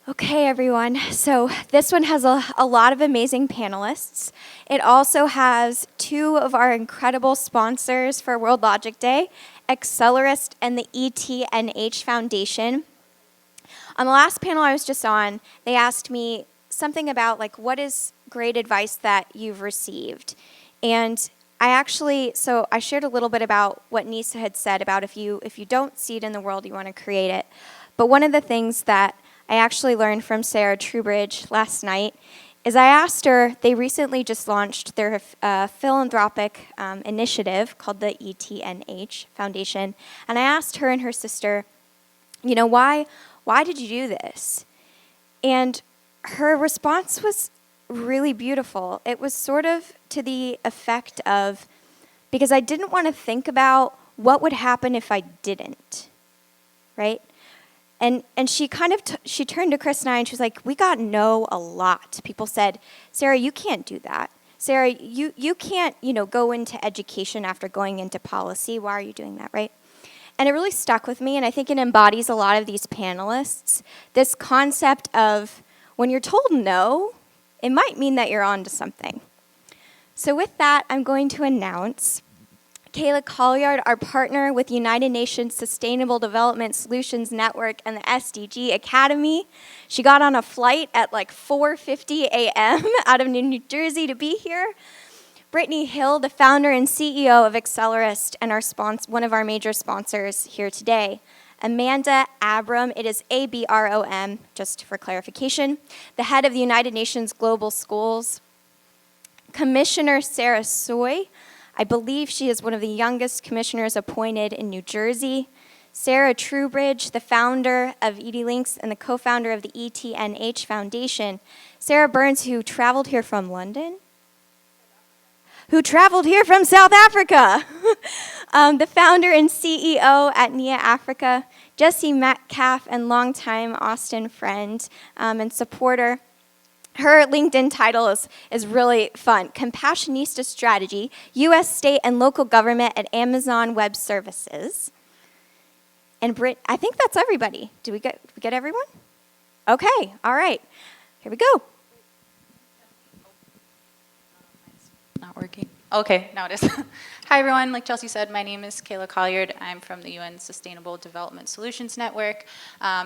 Okay, everyone. So this one has a lot of amazing panelists. It also has two of our incredible sponsors for World Logic Day, Accelerist and the ETNH Foundation. On the last panel I was just on, they asked me something about what is great advice that you've received. And I shared a little bit about what Nisa had said about if you don't see it in the world, you want to create it. But one of the things that I actually learned from Sarah Truebridge last night is I asked her, they recently just launched their philanthropic initiative called the ETNH Foundation, and I asked her and her sister, why did you do this? And her response was really beautiful. It was sort of to the effect of, because I didn't want to think about what would happen if I didn't, right? And she she turned to Chris and I and she was like, we got no a lot. People said, Sarah, you can't do that. Sarah, you can't, go into education after going into policy. Why are you doing that, right? And it really stuck with me, and I think it embodies a lot of these panelists. This concept of when you're told no, it might mean that you're onto something. So with that, I'm going to announce Kayla Colliard, our partner with United Nations Sustainable Development Solutions Network and the SDG Academy. She got on a flight at 4:50 a.m. out of New Jersey to be here. Brittany Hill, the founder and CEO of Accelerist and one of our major sponsors here today. Amanda Abram, it is Abrom, just for clarification, the head of the United Nations Global Schools. Commissioner Sarah Soy, I believe she is one of the youngest commissioners appointed in New Jersey. Sarah Truebridge, the founder of EdLinks and the co-founder of the ETNH Foundation. Sarah Burns, who traveled here from London. Who traveled here from South Africa. The founder and CEO at Nia Africa. Jesse Metcalf, and longtime Austin friend and supporter. Her LinkedIn title is really fun. Compassionista Strategy, U.S. State and Local Government at Amazon Web Services. And Britt, I think that's everybody. Did we get everyone? Okay, all right. Here we go. Not working. Okay, now it is. Hi, everyone. Like Chelsea said, my name is Kayla Colliard. I'm from the UN Sustainable Development Solutions Network.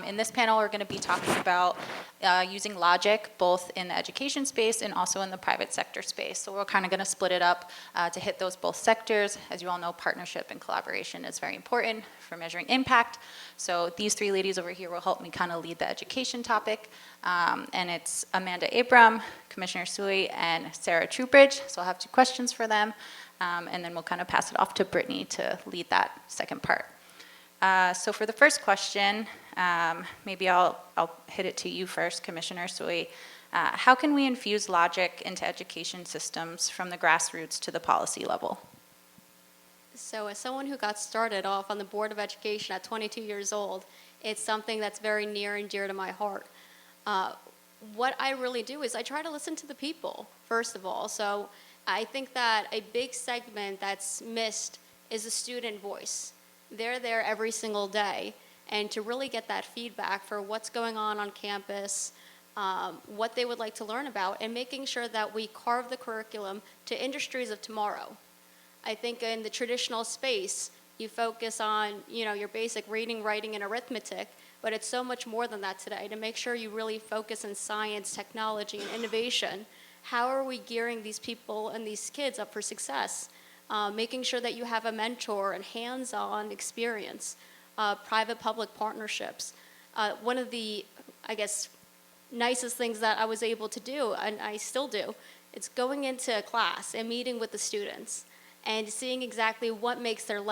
In this panel, we're going to be talking about using logic both in the education space and also in the private sector space. So we're kind of going to split it up to hit those both sectors. As you all know, partnership and collaboration is very important for measuring impact. So these three ladies over here will help me kind of lead the education topic. And it's Amanda Abram, Commissioner Soy, and Sarah Truebridge. So I'll have two questions for them. And then we'll kind of pass it off to Brittany to lead that second part. So for the first question, maybe I'll hit it to you first, Commissioner Soy. How can we infuse logic into education systems from the grassroots to the policy level? So as someone who got started off on the Board of Education at 22 years old, it's something that's very near and dear to my heart. What I really do is I try to listen to the people, first of all. So I think that a big segment that's missed is the student voice. They're there every single day, and to really get that feedback for what's going on campus, what they would like to learn about, and making sure that we carve the curriculum to industries of tomorrow. I think in the traditional space, you focus on, your basic reading, writing, and arithmetic, but it's so much more than that today. To make sure you really focus on science, technology, and innovation, how are we gearing these people and these kids up for success? Making sure that you have a mentor and hands-on experience, private-public partnerships. One of the, nicest things that I was able to do, and I still do, it's going into a class and meeting with the students and seeing exactly what makes their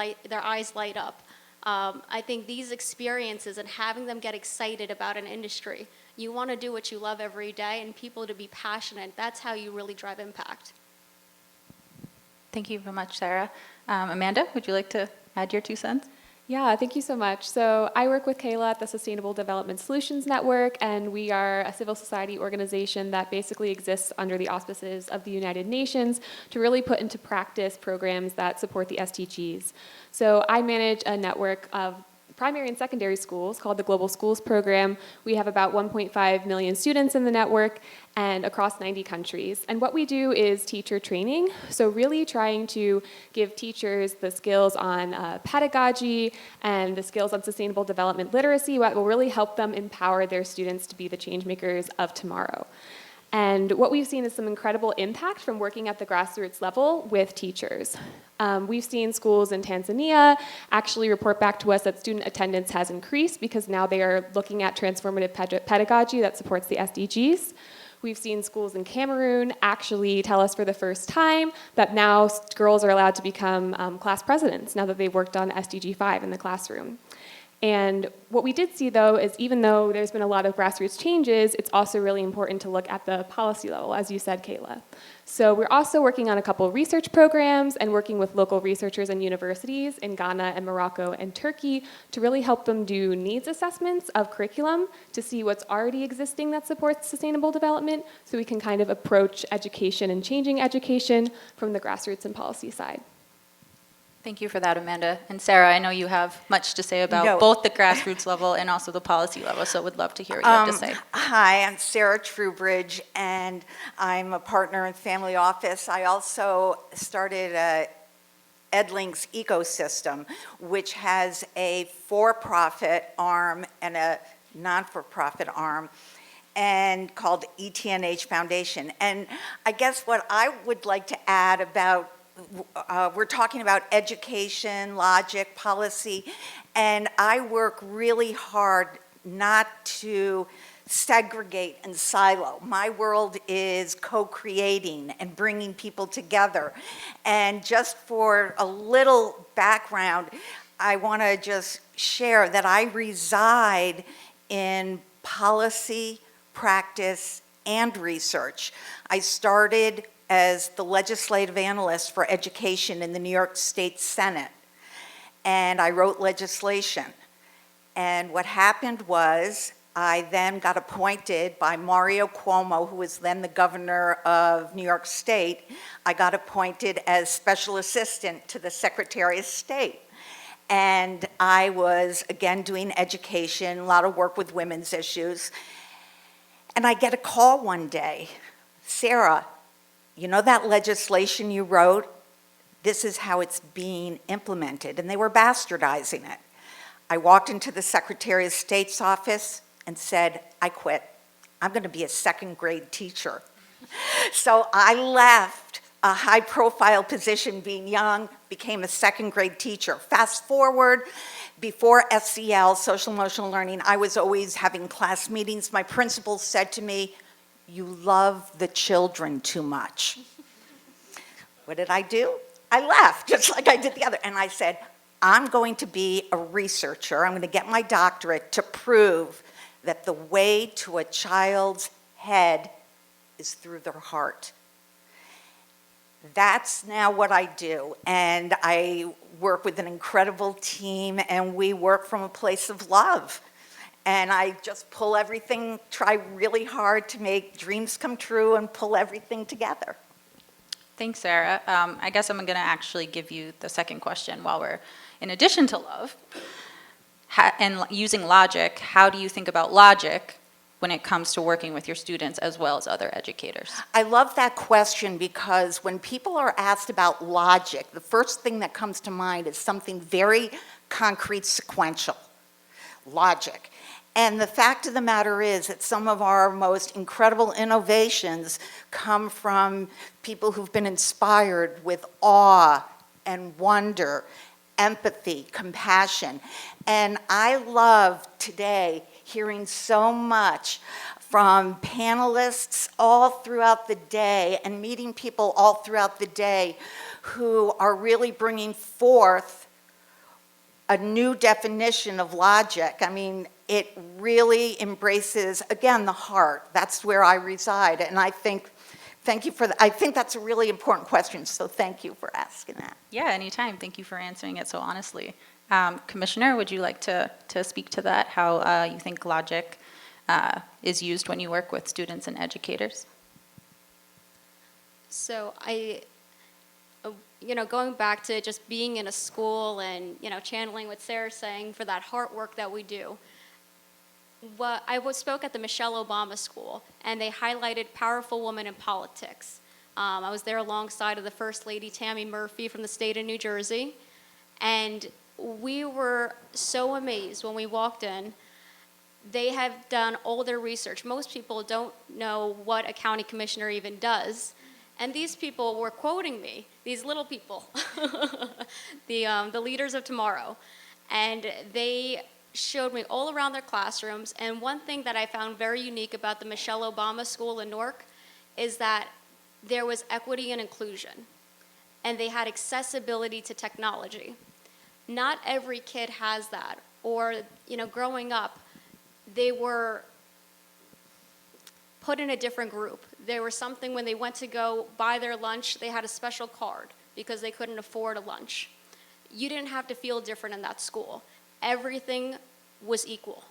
eyes light up. I think these experiences and having them get excited about an industry, you want to do what you love every day and people to be passionate. That's how you really drive impact. Thank you very much, Sarah. Amanda, would you like to add your 2 cents? Yeah, thank you so much. So I work with Kayla at the Sustainable Development Solutions Network, and we are a civil society organization that basically exists under the auspices of the United Nations to really put into practice programs that support the SDGs. So I manage a network of primary and secondary schools called the Global Schools Program. We have about 1.5 million students in the network and across 90 countries. And what we do is teacher training, so really trying to give teachers the skills on pedagogy and the skills on sustainable development literacy, what will really help them empower their students to be the change makers of tomorrow. And what we've seen is some incredible impact from working at the grassroots level with teachers. We've seen schools in Tanzania actually report back to us that student attendance has increased because now they are looking at transformative pedagogy that supports the SDGs. We've seen schools in Cameroon actually tell us for the first time that now girls are allowed to become class presidents now that they've worked on SDG 5 in the classroom. And what we did see, though, is even though there's been a lot of grassroots changes, it's also really important to look at the policy level, as you said, Kayla. So we're also working on a couple of research programs and working with local researchers and universities in Ghana and Morocco and Turkey to really help them do needs assessments of curriculum to see what's already existing that supports sustainable development so we can kind of approach education and changing education from the grassroots and policy side. Thank you for that, Amanda. And Sarah, I know you have much to say about both the grassroots level and also the policy level, so would love to hear what you have to say. Hi, I'm Sarah Truebridge, and I'm a partner in family office. I also started a EdLinks ecosystem, which has a for-profit arm and a non-for-profit arm, and called ETNH Foundation. And I guess what I would like to add about we're talking about education, logic, policy, and I work really hard not to segregate and silo. My world is co-creating and bringing people together. And just for a little background, I want to just share that I reside in policy, practice, and research. I started as the legislative analyst for education in the New York State Senate. And I wrote legislation. And what happened was I then got appointed by Mario Cuomo, who was then the governor of New York State. I got appointed as special assistant to the Secretary of State. And I was, again, doing education, a lot of work with women's issues. And I get a call one day, Sarah, you know that legislation you wrote? This is how it's being implemented. And they were bastardizing it. I walked into the Secretary of State's office and said, I quit. I'm going to be a second grade teacher. So I left a high profile position being young, became a second grade teacher. Fast forward, before SEL, social emotional learning, I was always having class meetings. My principal said to me, you love the children too much. What did I do? I left, just like I did the other. And I said, I'm going to be a researcher. I'm going to get my doctorate to prove that the way to a child's head is through their heart. That's now what I do. And I work with an incredible team, and we work from a place of love. And I just pull everything, try really hard to make dreams come true and pull everything together. Thanks, Sarah. I guess I'm going to actually give you the second question while we're, in addition to love, and using logic, how do you think about logic when it comes to working with your students as well as other educators? I love that question because when people are asked about logic, the first thing that comes to mind is something very concrete, sequential, logic. And the fact of the matter is that some of our most incredible innovations come from people who've been inspired with awe and wonder, empathy, compassion. And I love today hearing so much from panelists all throughout the day and meeting people all throughout the day who are really bringing forth a new definition of logic. I mean, it really embraces, again, the heart. That's where I reside. And I think, thank you for that. I think that's a really important question, so thank you for asking that. Yeah, anytime. Thank you for answering it so honestly. Commissioner, would you like to speak to that, how you think logic is used when you work with students and educators? So going back to just being in a school and, channeling what Sarah's saying for that hard work that we do. Spoke at the Michelle Obama School, and they highlighted powerful women in politics. I was there alongside of the First Lady Tammy Murphy from the state of New Jersey, and we were so amazed when we walked in. They have done all their research. Most people don't know what a county commissioner even does. And these people were quoting me, these little people, the leaders of tomorrow. And they showed me all around their classrooms. And one thing that I found very unique about the Michelle Obama School in Newark is that there was equity and inclusion. And they had accessibility to technology. Not every kid has that. Or, growing up, they were put in a different group. There was something when they went to go buy their lunch, they had a special card because they couldn't afford a lunch. You didn't have to feel different in that school. Everything was equal.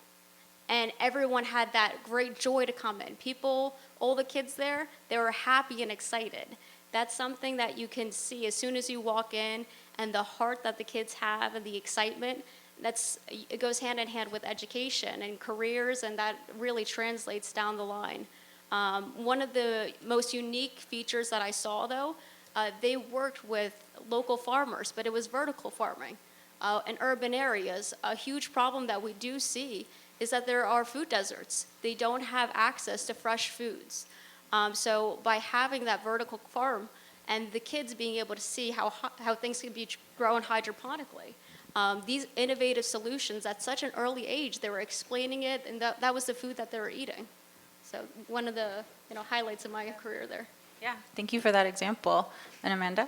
And everyone had that great joy to come in. People, all the kids there, they were happy and excited. That's something that you can see as soon as you walk in, and the heart that the kids have and the excitement. It goes hand in hand with education and careers, and that really translates down the line. One of the most unique features that I saw, though, they worked with local farmers, but it was vertical farming. In urban areas, a huge problem that we do see is that there are food deserts. They don't have access to fresh foods. So by having that vertical farm and the kids being able to see how things can be grown hydroponically, these innovative solutions at such an early age, they were explaining it, and that was the food that they were eating. So one of the highlights of my career there. Yeah, thank you for that example. And Amanda?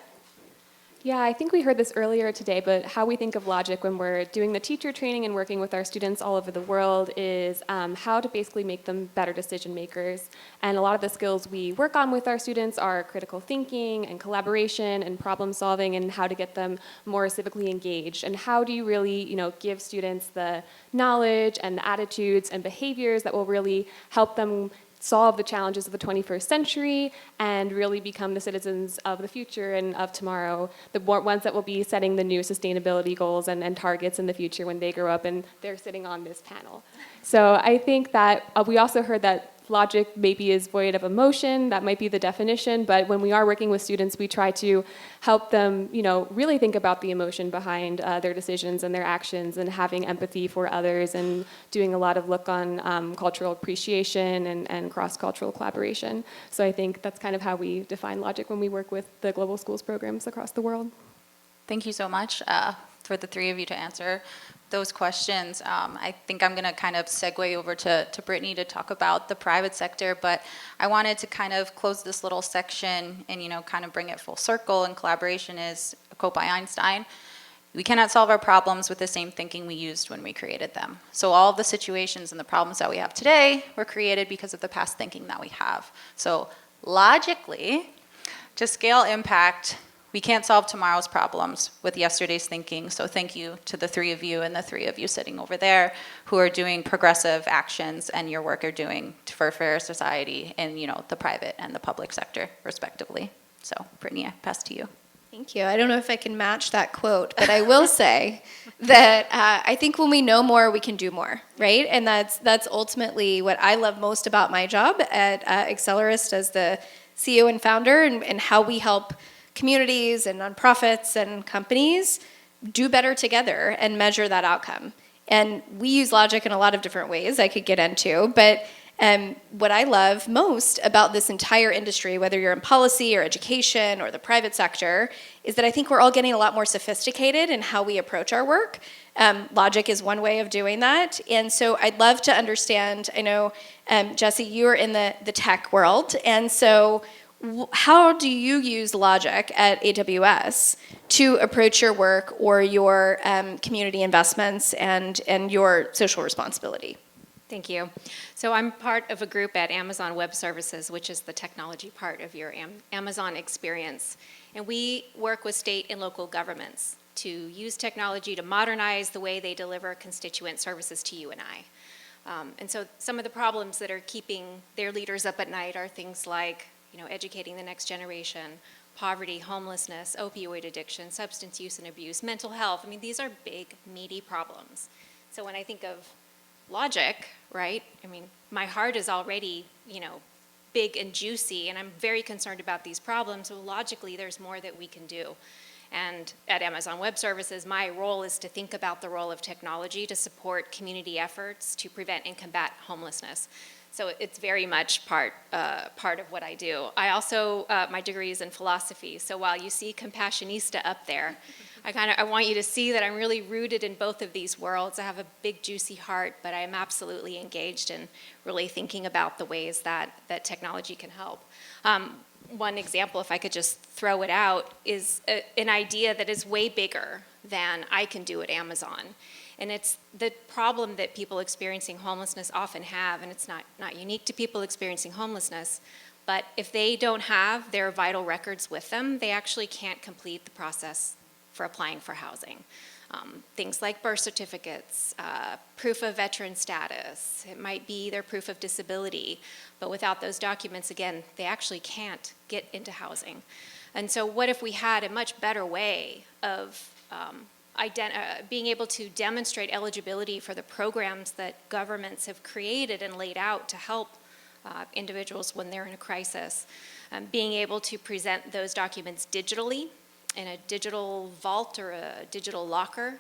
Yeah, I think we heard this earlier today, but how we think of logic when we're doing the teacher training and working with our students all over the world is how to basically make them better decision makers. And a lot of the skills we work on with our students are critical thinking and collaboration and problem solving, and how to get them more civically engaged. And how do you really, give students the knowledge and the attitudes and behaviors that will really help them solve the challenges of the 21st century and really become the citizens of the future and of tomorrow, the ones that will be setting the new sustainability goals and targets in the future when they grow up and they're sitting on this panel. So I think that we also heard that logic maybe is void of emotion. That might be the definition, but when we are working with students, we try to help them, really think about the emotion behind their decisions and their actions, and having empathy for others, and doing a lot of look on cultural appreciation and cross-cultural collaboration. So I think that's kind of how we define logic when we work with the global schools programs across the world. Thank you so much for the three of you to answer those questions. I think I'm going to kind of segue over to Brittany to talk about the private sector, but I wanted to kind of close this little section and, kind of bring it full circle. And collaboration is a quote by Einstein: "We cannot solve our problems with the same thinking we used when we created them." So all of the situations and the problems that we have today were created because of the past thinking that we have. So logically, to scale impact, we can't solve tomorrow's problems with yesterday's thinking. So thank you to the three of you and the three of you sitting over there who are doing progressive actions, and your work are doing for a fairer society in, the private and the public sector, respectively. So Brittany, I pass to you. Thank you. I don't know if I can match that quote, but I will say that I think when we know more, we can do more, right? And that's ultimately what I love most about my job at Accelerist as the CEO and founder, and how we help communities and nonprofits and companies do better together and measure that outcome. And we use logic in a lot of different ways I could get into, but what I love most about this entire industry, whether you're in policy or education or the private sector, is that I think we're all getting a lot more sophisticated in how we approach our work. Logic is one way of doing that. And so I'd love to understand, I know, Jesse, you're in the tech world, and so how do you use logic at AWS to approach your work or your community investments and your social responsibility? Thank you. So I'm part of a group at Amazon Web Services, which is the technology part of your Amazon experience. And we work with state and local governments to use technology to modernize the way they deliver constituent services to you and I. And so some of the problems that are keeping their leaders up at night are things like educating the next generation, poverty, homelessness, opioid addiction, substance use and abuse, mental health. I mean, these are big, meaty problems. So when I think of logic, right, I mean, my heart is already, big and juicy, and I'm very concerned about these problems, so logically there's more that we can do. And at Amazon Web Services, my role is to think about the role of technology to support community efforts to prevent and combat homelessness. So it's very much part of what I do. I also, my degree is in philosophy, so while you see Compassionista up there, I want you to see that I'm really rooted in both of these worlds. I have a big, juicy heart, but I am absolutely engaged in really thinking about the ways that technology can help. One example, if I could just throw it out, is an idea that is way bigger than I can do at Amazon. And it's the problem that people experiencing homelessness often have, and it's not unique to people experiencing homelessness, but if they don't have their vital records with them, they actually can't complete the process for applying for housing. Things like birth certificates, proof of veteran status, it might be their proof of disability, but without those documents, again, they actually can't get into housing. And so what if we had a much better way of being able to demonstrate eligibility for the programs that governments have created and laid out to help individuals when they're in a crisis, being able to present those documents digitally in a digital vault or a digital locker,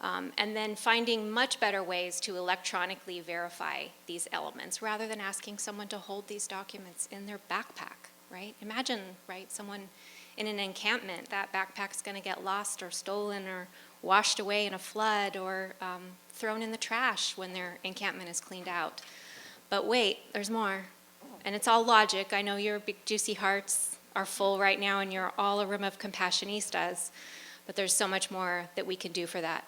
and then finding much better ways to electronically verify these elements rather than asking someone to hold these documents in their backpack, right? Imagine, right, someone in an encampment, that backpack's gonna get lost or stolen or washed away in a flood or thrown in the trash when their encampment is cleaned out. But wait, there's more. And it's all logic. I know your big juicy hearts are full right now and you're all a room of Compassionistas, but there's so much more that we can do for that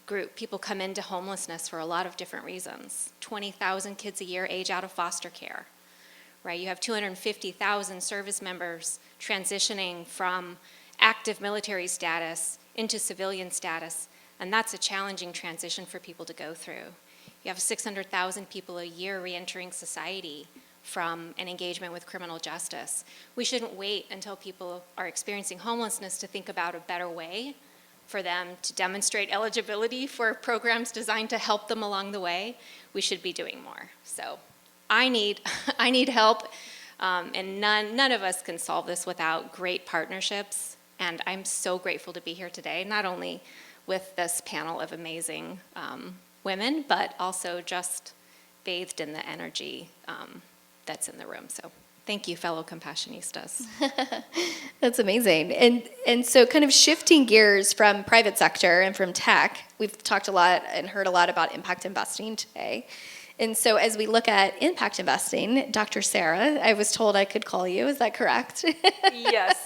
group. People come into homelessness for a lot of different reasons. 20,000 kids a year age out of foster care, right? You have 250,000 service members transitioning from active military status into civilian status, and that's a challenging transition for people to go through. You have 600,000 people a year reentering society from an engagement with criminal justice. We shouldn't wait until people are experiencing homelessness to think about a better way for them to demonstrate eligibility for programs designed to help them along the way. We should be doing more. So I need help, and none of us can solve this without great partnerships. And I'm so grateful to be here today, not only with this panel of amazing women, but also just bathed in the energy that's in the room. So thank you, fellow Compassionistas. That's amazing. And so kind of shifting gears from private sector and from tech, we've talked a lot and heard a lot about impact investing today. And so as we look at impact investing, Dr. Sarah, I was told I could call you, is that correct? Yes.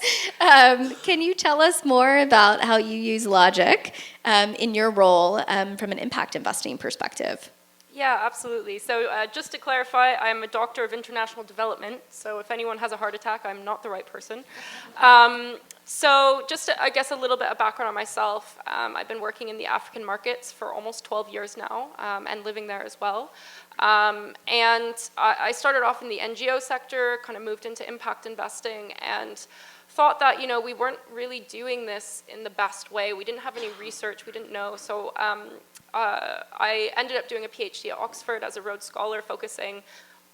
Can you tell us more about how you use logic in your role from an impact investing perspective? Yeah, absolutely. So just to clarify, I'm a doctor of international development, so if anyone has a heart attack, I'm not the right person. So just, I guess, a little bit of background on myself. I've been working in the African markets for almost 12 years now, and living there as well. And I started off in the NGO sector, kind of moved into impact investing, and thought that, we weren't really doing this in the best way. We didn't have any research, we didn't know. So I ended up doing a PhD at Oxford as a Rhodes Scholar, focusing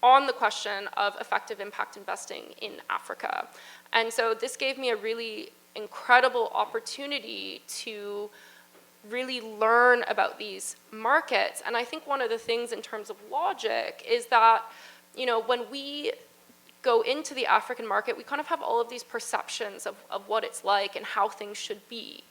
on the question of effective impact investing in Africa. And so this gave me a really incredible opportunity to really learn about these markets. And I think one of the things in terms of logic is that, when we go into the African market, we kind of have all of these perceptions of what it's like and how things should be,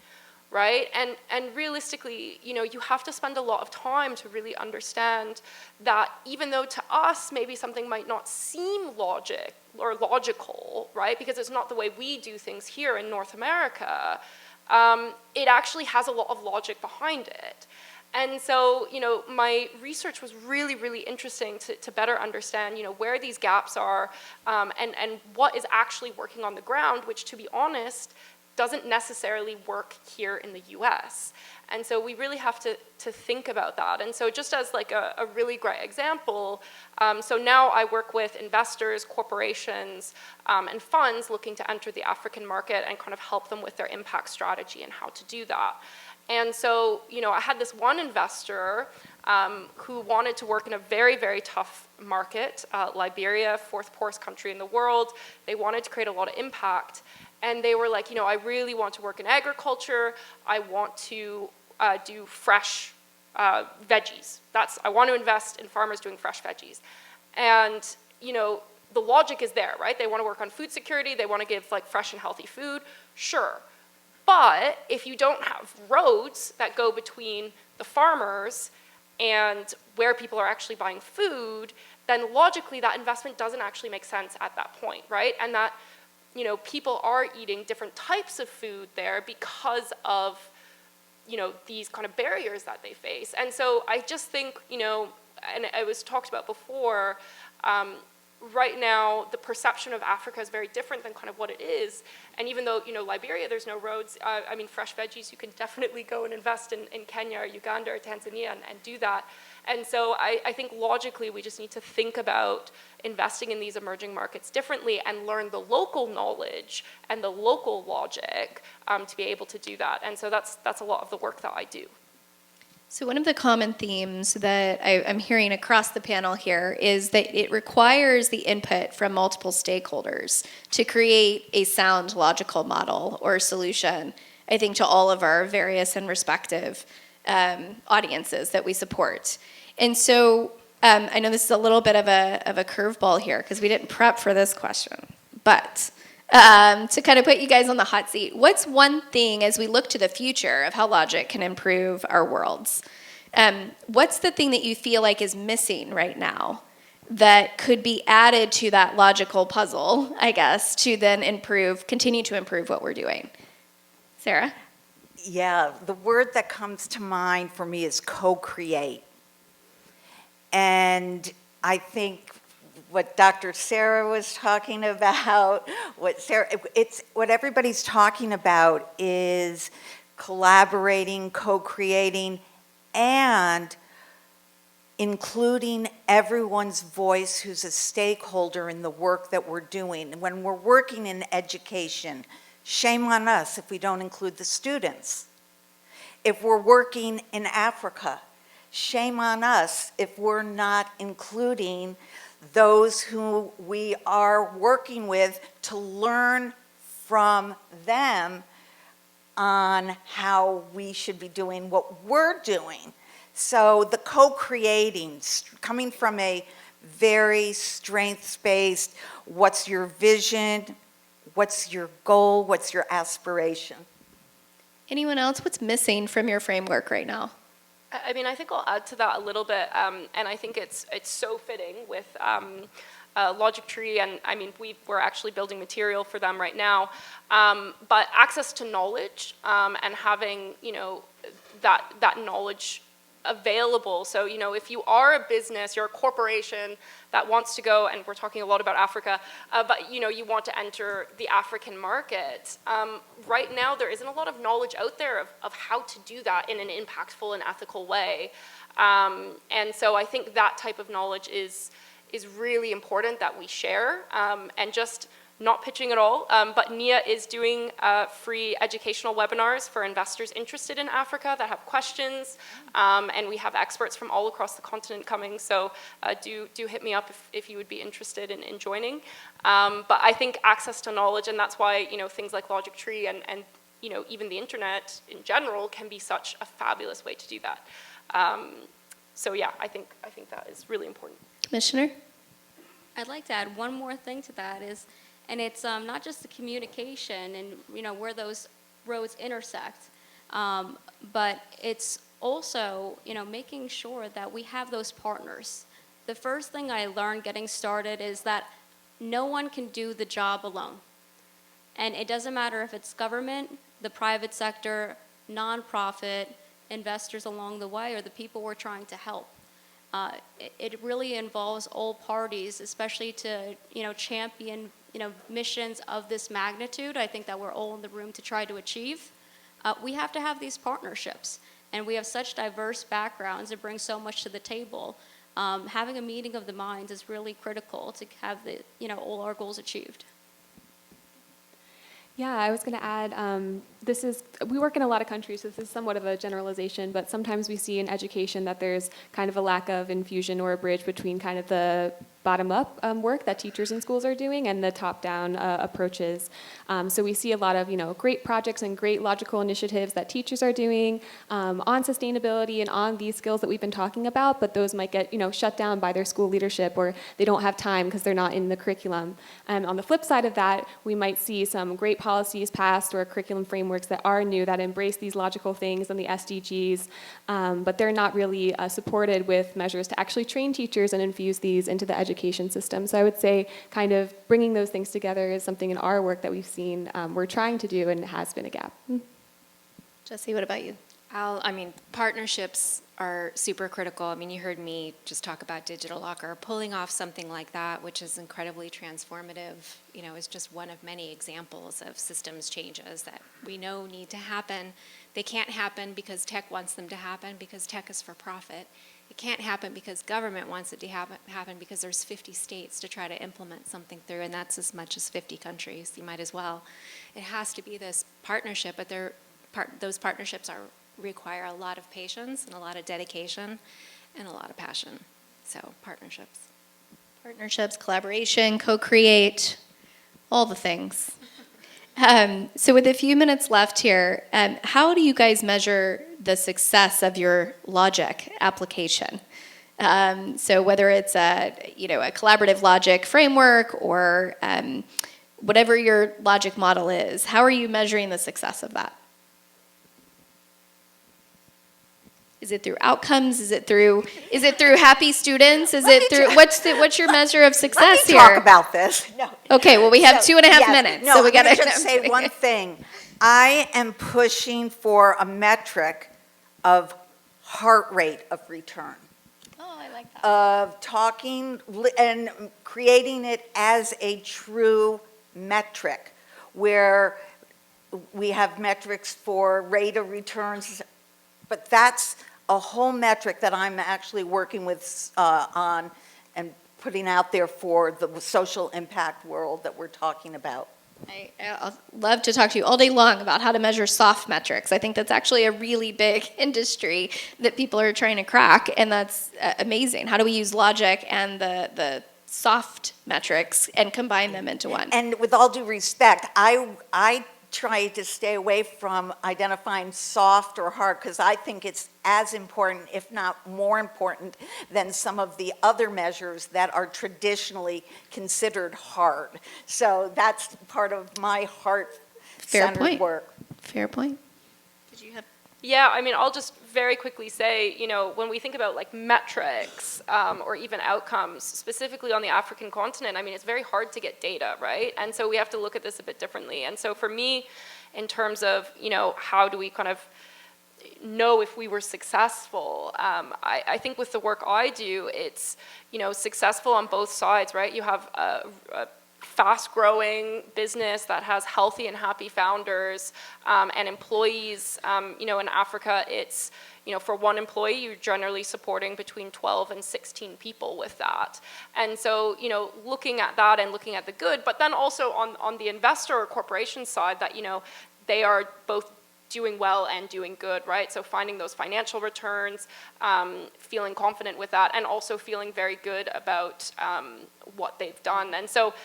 right? And realistically, you have to spend a lot of time to really understand that even though to us maybe something might not seem logical, right? Because it's not the way we do things here in North America, it actually has a lot of logic behind it. And so, my research was really, really interesting to better understand, where these gaps are, and what is actually working on the ground, which, to be honest, doesn't necessarily work here in the US. And so we really have to think about that. And so just as like a really great example, so now I work with investors, corporations, and funds looking to enter the African market and kind of help them with their impact strategy and how to do that. And so, I had this one investor who wanted to work in a very, very tough market, Liberia, fourth poorest country in the world. They wanted to create a lot of impact. And they were like, I really want to work in agriculture. I want to do fresh veggies. I want to invest in farmers doing fresh veggies. And, the logic is there, right? They want to work on food security. They want to give like fresh and healthy food. Sure. But if you don't have roads that go between the farmers and where people are actually buying food, then logically that investment doesn't actually make sense at that point, right? And that, people are eating different types of food there because of, these kind of barriers that they face. And so I just think, and it was talked about before, right now, the perception of Africa is very different than kind of what it is. And even though, Liberia, there's no roads, fresh veggies, you can definitely go and invest in Kenya or Uganda or Tanzania and do that. And so I think logically we just need to think about investing in these emerging markets differently and learn the local knowledge and the local logic to be able to do that. And so that's a lot of the work that I do. So one of the common themes that I'm hearing across the panel here is that it requires the input from multiple stakeholders to create a sound, logical model or solution, I think, to all of our various and respective audiences that we support. And so I know this is a little bit of a curveball here because we didn't prep for this question, but to kind of put you guys on the hot seat, what's one thing as we look to the future of how logic can improve our worlds? What's the thing that you feel like is missing right now that could be added to that logical puzzle, I guess, to then continue to improve what we're doing? Sarah? Yeah, the word that comes to mind for me is co-create. And I think what Dr. Sarah was talking about, what everybody's talking about is collaborating, co-creating, and including everyone's voice who's a stakeholder in the work that we're doing. And when we're working in education, shame on us if we don't include the students. If we're working in Africa, shame on us if we're not including those who we are working with to learn from them on how we should be doing what we're doing. So the co-creating, coming from a very strengths-based, what's your vision, what's your goal, what's your aspiration? Anyone else? What's missing from your framework right now? I think I'll add to that a little bit, and I think it's so fitting with Logic Tree, and we're actually building material for them right now. But access to knowledge and having that knowledge available. So if you are a business, you're a corporation that wants to go, and we're talking a lot about Africa, but you want to enter the African market. Right now there isn't a lot of knowledge out there of how to do that in an impactful and ethical way. And so I think that type of knowledge is really important that we share, and just not pitching at all, but Nia is doing free educational webinars for investors interested in Africa that have questions, and we have experts from all across the continent coming, so do hit me up if you would be interested in joining. But I think access to knowledge, and that's why things like Logic Tree and even the internet in general can be such a fabulous way to do that. So yeah, I think that is really important. Commissioner? I'd like to add one more thing to that and it's not just the communication and where those roads intersect, but it's also making sure that we have those partners. The first thing I learned getting started is that no one can do the job alone, and it doesn't matter if it's government, the private sector, nonprofit, investors along the way, or the people we're trying to help. It really involves all parties, especially to champion missions of this magnitude, I think that we're all in the room to try to achieve, we have to have these partnerships. And we have such diverse backgrounds that bring so much to the table. Having a meeting of the minds is really critical to have all our goals achieved. Yeah, I was going to add, we work in a lot of countries, so this is somewhat of a generalization, but sometimes we see in education that there's kind of a lack of infusion or a bridge between kind of the bottom-up work that teachers in schools are doing and the top-down approaches. So we see a lot of, great projects and great logical initiatives that teachers are doing on sustainability and on these skills that we've been talking about, but those might get, shut down by their school leadership, or they don't have time because they're not in the curriculum. And on the flip side of that, we might see some great policies passed or curriculum frameworks that are new, that embrace these logical things and the SDGs, but they're not really supported with measures to actually train teachers and infuse these into the education system. So I would say kind of bringing those things together is something in our work that we've seen we're trying to do, and it has been a gap. Jesse, what about you? Partnerships are super critical. You heard me just talk about Digital Locker. Pulling off something like that, which is incredibly transformative, is just one of many examples of systems changes that we know need to happen. They can't happen because tech wants them to happen, because tech is for profit. It can't happen because government wants it to happen because there's 50 states to try to implement something through, and that's as much as 50 countries. You might as well. It has to be this partnership, but those partnerships require a lot of patience and a lot of dedication and a lot of passion. So partnerships. Partnerships, collaboration, co-create, all the things. So with a few minutes left here, how do you guys measure the success of your logic application? So whether it's a collaborative logic framework or whatever your logic model is, how are you measuring the success of that? Is it through outcomes? Is it through happy students? Is it through what's your measure of success here? Let me talk about this. No. Okay, well we have 2.5 minutes, No, so we got to just say one thing. I am pushing for a metric of heart rate of return. Oh, I like that. Of talking and creating it as a true metric, where we have metrics for rate of returns, but that's a whole metric that I'm actually working with on and putting out there for the social impact world that we're talking about. I'll love to talk to you all day long about how to measure soft metrics. I think that's actually a really big industry that people are trying to crack, and that's amazing. How do we use logic and the soft metrics and combine them into one? And with all due respect, I try to stay away from identifying soft or hard, because I think it's as important, if not more important, than some of the other measures that are traditionally considered hard. So that's part of my heart-centered work. Fair point. Did you have? Yeah, I'll just very quickly say, when we think about metrics or even outcomes, specifically on the African continent, it's very hard to get data, right? And so we have to look at this a bit differently. And so for me, in terms of, how do we kind of know if we were successful, I think with the work I do, it's, successful on both sides, right? You have a fast-growing business that has healthy and happy founders and employees. In Africa, it's, for one employee, you're generally supporting between 12 and 16 people with that. And so, looking at that and looking at the good, but then also on the investor or corporation side that, they are both doing well and doing good, right? So finding those financial returns, feeling confident with that, and also feeling very good about what they've done. And so,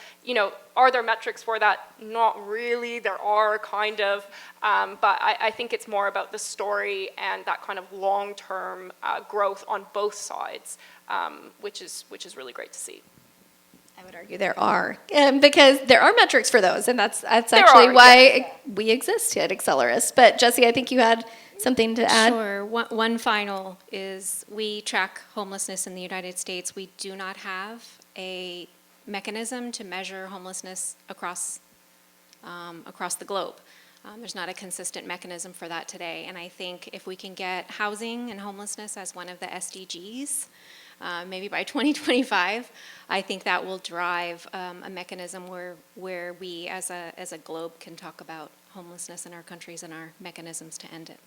are there metrics for that? Not really. There are kind of, but I think it's more about the story and that kind of long-term growth on both sides, which is really great to see. I would argue there are, because there are metrics for those, and that's actually why we exist at Accelerist. But Jesse, I think you had something to add. Sure. One final is we track homelessness in the United States. We do not have a mechanism to measure homelessness across the globe. There's not a consistent mechanism for that today. And I think if we can get housing and homelessness as one of the SDGs, maybe by 2025, I think that will drive a mechanism where we as a globe can talk about homelessness in our countries and our mechanisms to end it.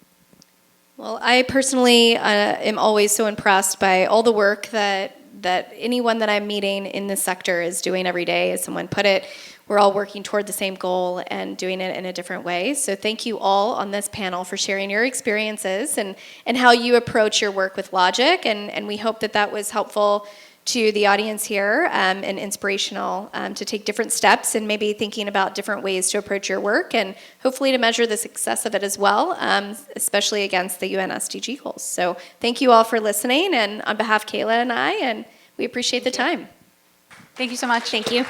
Well, I personally am always so impressed by all the work that anyone that I'm meeting in this sector is doing every day. As someone put it, we're all working toward the same goal and doing it in a different way. So thank you all on this panel for sharing your experiences and how you approach your work with logic. And we hope that that was helpful to the audience here and inspirational to take different steps and maybe thinking about different ways to approach your work and hopefully to measure the success of it as well, especially against the UN SDG goals. So thank you all for listening, and on behalf of Kayla and I, and we appreciate the time. Thank you so much. Thank you.